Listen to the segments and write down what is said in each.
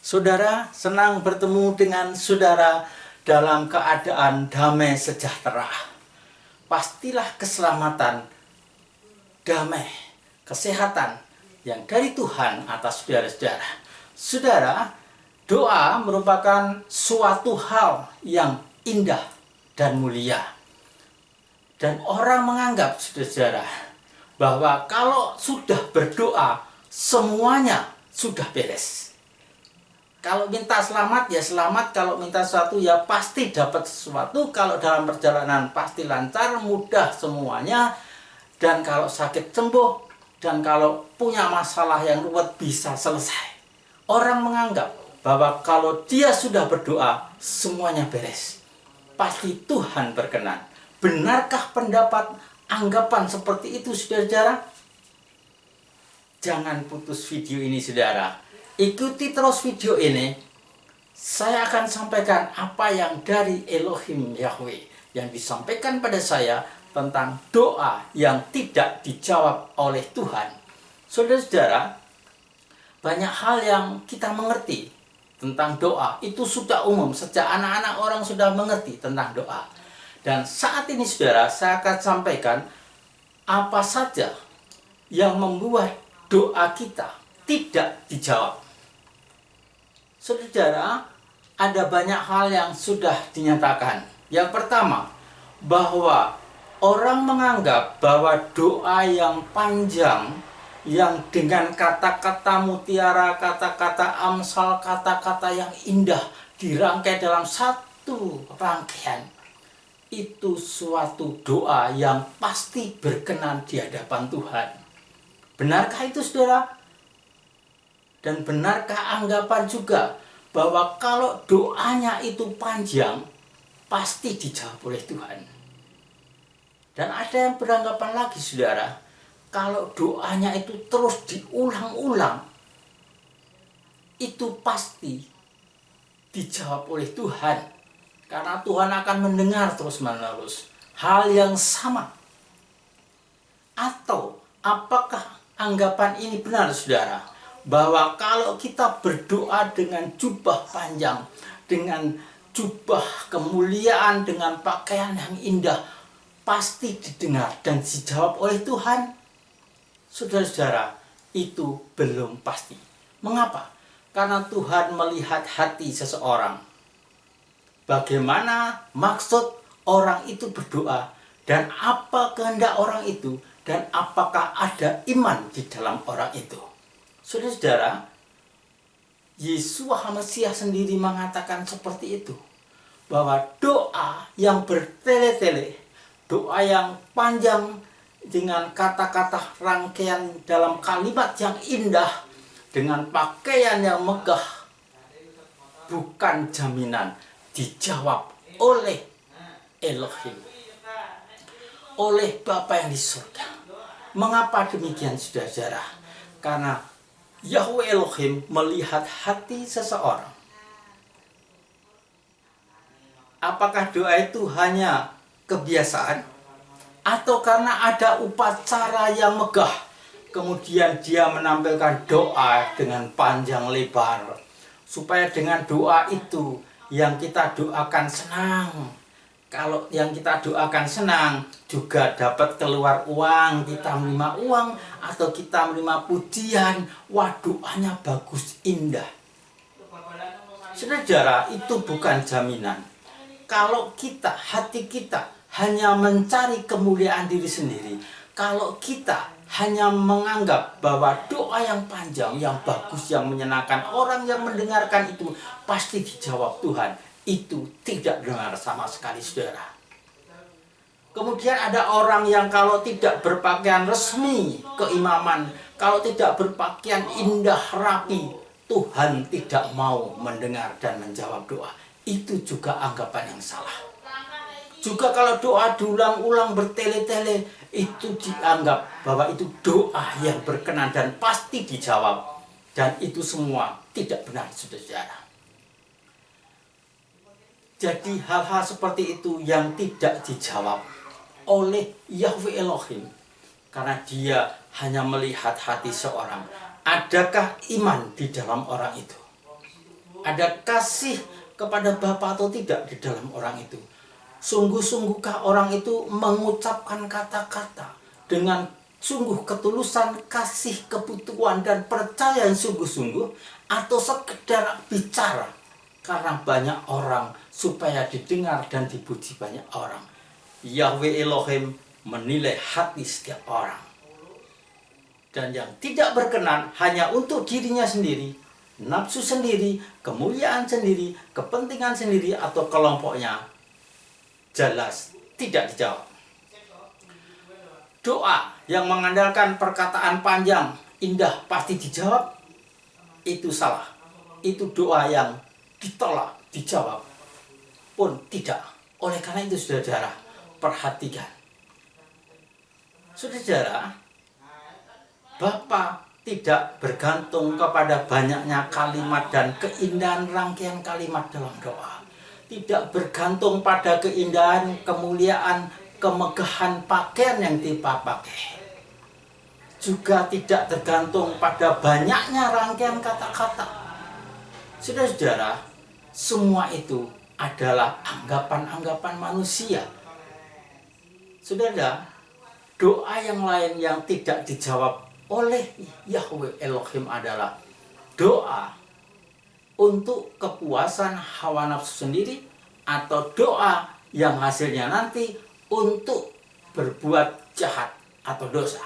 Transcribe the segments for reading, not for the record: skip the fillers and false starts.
Saudara, senang bertemu dengan saudara dalam keadaan damai sejahtera. Pastilah keselamatan, damai, kesehatan yang dari Tuhan atas saudara-saudara. Saudara, doa merupakan suatu hal yang indah dan mulia. Dan orang menganggap, saudara-saudara, bahwa kalau sudah berdoa, semuanya sudah beres. Kalau minta selamat ya selamat, kalau minta sesuatu ya pasti dapat sesuatu, kalau dalam perjalanan pasti lancar, mudah semuanya, dan kalau sakit sembuh, dan kalau punya masalah yang ruwet bisa selesai. Orang menganggap bahwa kalau dia sudah berdoa, semuanya beres. Pasti Tuhan berkenan. Benarkah pendapat anggapan seperti itu, saudara-saudara? Jangan putus video ini, saudara. Ikuti terus video ini. Saya akan sampaikan apa yang dari Elohim Yahweh yang disampaikan pada saya tentang doa yang tidak dijawab oleh Tuhan. Saudara-saudara, banyak hal yang kita mengerti tentang doa. Itu sudah umum, sejak anak-anak orang sudah mengerti tentang doa. Dan saat ini, saudara, saya akan sampaikan apa saja yang membuat doa kita tidak dijawab. Saudara, ada banyak hal yang sudah dinyatakan. Yang pertama, bahwa orang menganggap bahwa doa yang panjang, yang dengan kata-kata mutiara, kata-kata amsal, kata-kata yang indah, dirangkai dalam satu rangkaian, itu suatu doa yang pasti berkenan di hadapan Tuhan. Benarkah itu, saudara? Dan benarkah anggapan juga bahwa kalau doanya itu panjang, pasti dijawab oleh Tuhan? Dan ada yang beranggapan lagi, saudara, kalau doanya itu terus diulang-ulang, itu pasti dijawab oleh Tuhan. Karena Tuhan akan mendengar terus-menerus hal yang sama. Atau apakah anggapan ini benar, saudara? Bahwa kalau kita berdoa dengan jubah panjang, dengan jubah kemuliaan, dengan pakaian yang indah, pasti didengar dan dijawab oleh Tuhan? Saudara-saudara, itu belum pasti. Mengapa? Karena Tuhan melihat hati seseorang. Bagaimana maksud orang itu berdoa, dan apa kehendak orang itu, dan apakah ada iman di dalam orang itu. Saudara-saudara, Yesus HaMasiah sendiri mengatakan seperti itu. Bahwa doa yang bertele-tele, doa yang panjang dengan kata-kata rangkaian dalam kalimat yang indah, dengan pakaian yang megah, bukan jaminan dijawab oleh Elohim, oleh Bapa yang di surga. Mengapa demikian, saudara-saudara? Karena Yahweh Elohim melihat hati seseorang. Apakah doa itu hanya kebiasaan? Atau karena ada upacara yang megah, kemudian dia menampilkan doa dengan panjang lebar, supaya dengan doa itu yang kita doakan senang. Kalau yang kita doakan senang, juga dapat keluar uang, kita menerima uang, atau kita menerima pujian. Wah, doanya bagus, indah. Saudara, itu bukan jaminan. Kalau kita, hati kita hanya mencari kemuliaan diri sendiri, kalau kita hanya menganggap bahwa doa yang panjang, yang bagus, yang menyenangkan, orang yang mendengarkan itu pasti dijawab Tuhan, itu tidak benar sama sekali, saudara. Kemudian ada orang yang kalau tidak berpakaian resmi keimaman, kalau tidak berpakaian indah rapi, Tuhan tidak mau mendengar dan menjawab doa. Itu juga anggapan yang salah. Juga kalau doa diulang-ulang bertele-tele, itu dianggap bahwa itu doa yang berkenan dan pasti dijawab. Dan itu semua tidak benar, saudara. Jadi hal-hal seperti itu yang tidak dijawab oleh Yahweh Elohim. Karena dia hanya melihat hati seorang. Adakah iman di dalam orang itu? Ada kasih kepada Bapa atau tidak di dalam orang itu? Sungguh-sungguhkah orang itu mengucapkan kata-kata dengan sungguh ketulusan, kasih, kebutuhan, dan percaya yang sungguh-sungguh, atau sekedar bicara karena banyak orang supaya didengar dan dipuji banyak orang? Yahweh Elohim menilai hati setiap orang. Dan yang tidak berkenan hanya untuk dirinya sendiri, nafsu sendiri, kemuliaan sendiri, kepentingan sendiri, atau kelompoknya, jelas tidak dijawab. Doa yang mengandalkan perkataan panjang, indah, pasti dijawab, itu salah. Itu doa yang ditolak, dijawab pun tidak. Oleh karena itu, saudara, perhatikan. Saudara, Bapa tidak bergantung kepada banyaknya kalimat dan keindahan rangkaian kalimat dalam doa. Tidak bergantung pada keindahan, kemuliaan, kemegahan pakaian yang dipakai. Juga tidak tergantung pada banyaknya rangkaian kata-kata. Saudara-saudara, semua itu adalah anggapan-anggapan manusia. Saudara, doa yang lain yang tidak dijawab oleh Yahweh Elohim adalah doa untuk kepuasan hawa nafsu sendiri, atau doa yang hasilnya nanti untuk berbuat jahat atau dosa.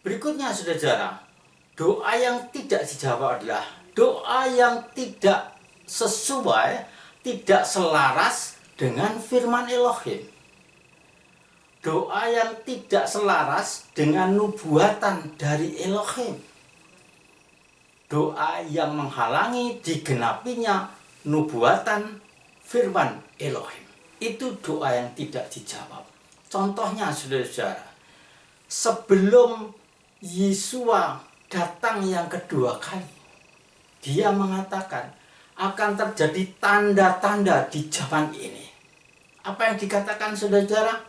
Berikutnya, saudara, doa yang tidak dijawab adalah doa yang tidak sesuai, tidak selaras dengan firman Elohim. Doa yang tidak selaras dengan nubuatan dari Elohim. Doa yang menghalangi digenapinya nubuatan firman Elohim. Itu doa yang tidak dijawab. Contohnya, saudara-saudara, sebelum Yesua datang yang kedua kali, dia mengatakan akan terjadi tanda-tanda di zaman ini. Apa yang dikatakan, saudara-saudara?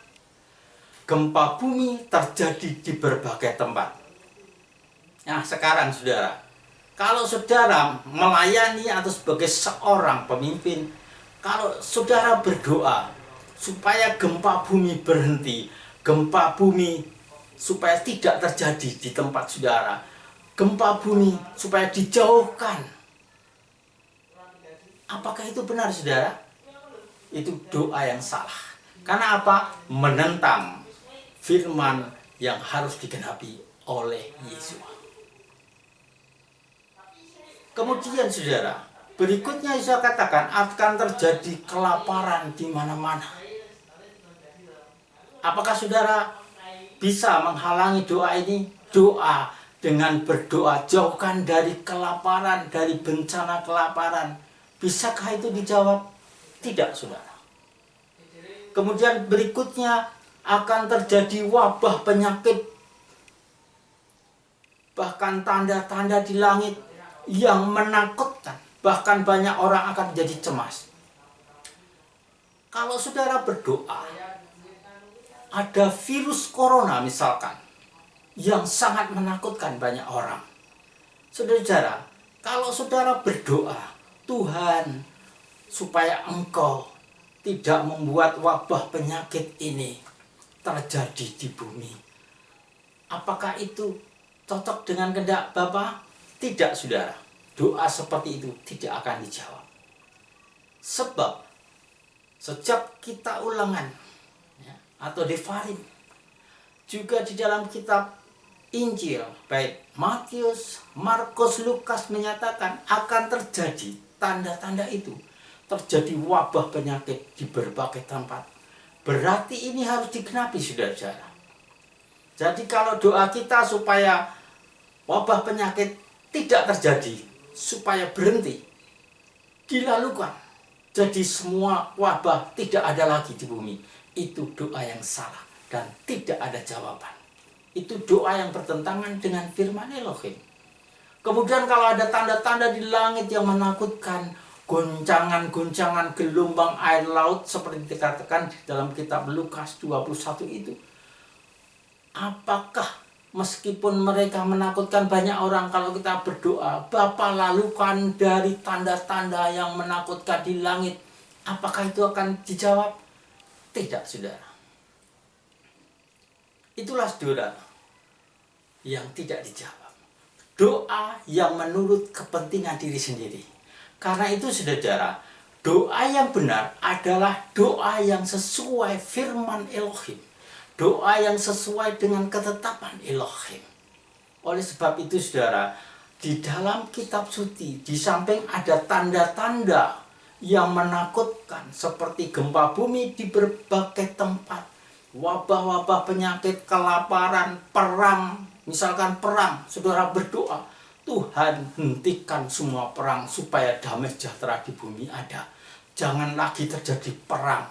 Gempa bumi terjadi di berbagai tempat. Nah, sekarang, saudara, kalau saudara melayani atau sebagai seorang pemimpin, kalau saudara berdoa supaya gempa bumi berhenti, gempa bumi supaya tidak terjadi di tempat saudara, gempa bumi supaya dijauhkan, apakah itu benar, saudara? Itu doa yang salah. Karena apa? Menentang firman yang harus digenapi oleh Yesus. Kemudian, saudara, berikutnya Yesus katakan akan terjadi kelaparan di mana-mana. Apakah saudara bisa menghalangi doa ini? Doa dengan berdoa, jauhkan dari kelaparan, dari bencana kelaparan. Bisakah itu dijawab? Tidak, saudara. Kemudian berikutnya akan terjadi wabah penyakit, bahkan tanda-tanda di langit yang menakutkan, bahkan banyak orang akan jadi cemas. Kalau saudara berdoa, ada virus corona misalkan, yang sangat menakutkan banyak orang. Saudara, kalau saudara berdoa, Tuhan, supaya Engkau tidak membuat wabah penyakit ini terjadi di bumi, apakah itu cocok dengan kehendak Bapa? Tidak, saudara. Doa seperti itu tidak akan dijawab. Sebab sejak kita ulangan, ya, atau defarim, juga di dalam kitab Injil, baik Matius, Markus, Lukas menyatakan akan terjadi tanda-tanda itu. Terjadi wabah penyakit di berbagai tempat. Berarti ini harus digenapi, saudara-saudara. Jadi kalau doa kita supaya wabah penyakit tidak terjadi, supaya berhenti, dilalukan, jadi semua wabah tidak ada lagi di bumi, itu doa yang salah dan tidak ada jawaban. Itu doa yang bertentangan dengan firman Elohim. Kemudian kalau ada tanda-tanda di langit yang menakutkan, goncangan-goncangan gelombang air laut seperti dikatakan di dalam kitab Lukas 21 itu, apakah Meskipun mereka menakutkan banyak orang, kalau kita berdoa, Bapa lalukan dari tanda-tanda yang menakutkan di langit, apakah itu akan dijawab? Tidak, saudara. Itulah saudara yang tidak dijawab. Doa yang menurut kepentingan diri sendiri. Karena itu saudara, doa yang benar adalah doa yang sesuai firman Elohim. Doa yang sesuai dengan ketetapan Elohim. Oleh sebab itu saudara, di dalam kitab suci, di samping ada tanda-tanda yang menakutkan seperti gempa bumi di berbagai tempat, wabah-wabah penyakit, kelaparan, perang. Misalkan perang, saudara berdoa, Tuhan hentikan semua perang supaya damai sejahtera di bumi ada. Jangan lagi terjadi perang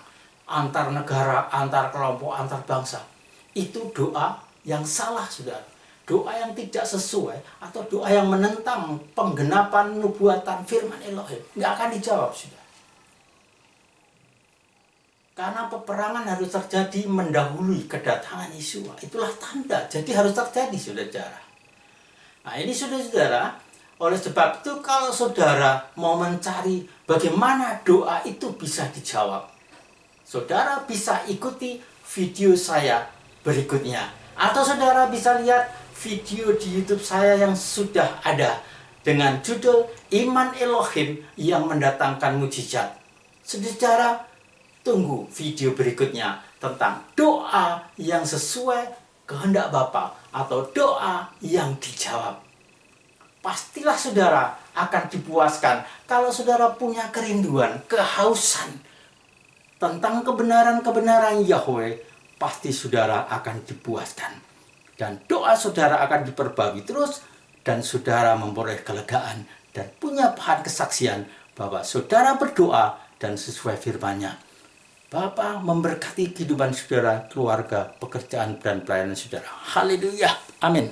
antar negara, antar kelompok, antar bangsa. Itu doa yang salah, saudara. Doa yang tidak sesuai atau doa yang menentang penggenapan nubuatan firman Elohim nggak akan dijawab, saudara. Karena peperangan harus terjadi mendahului kedatangan Yesua. Itulah tanda. Jadi harus terjadi, saudara. Nah, ini saudara, oleh sebab itu kalau saudara mau mencari bagaimana doa itu bisa dijawab, saudara bisa ikuti video saya berikutnya. Atau saudara bisa lihat video di YouTube saya yang sudah ada dengan judul Iman Elohim yang Mendatangkan Mujizat. Saudara, tunggu video berikutnya tentang doa yang sesuai kehendak Bapa atau doa yang dijawab. Pastilah saudara akan dipuaskan kalau saudara punya kerinduan, kehausan tentang kebenaran-kebenaran Yahweh, pasti saudara akan dipuaskan. Dan doa saudara akan diperbarui terus, dan saudara memperoleh kelegaan dan punya bahan kesaksian bahwa saudara berdoa dan sesuai firman-Nya. Bapa memberkati kehidupan saudara, keluarga, pekerjaan, dan pelayanan saudara. Haleluya. Amin.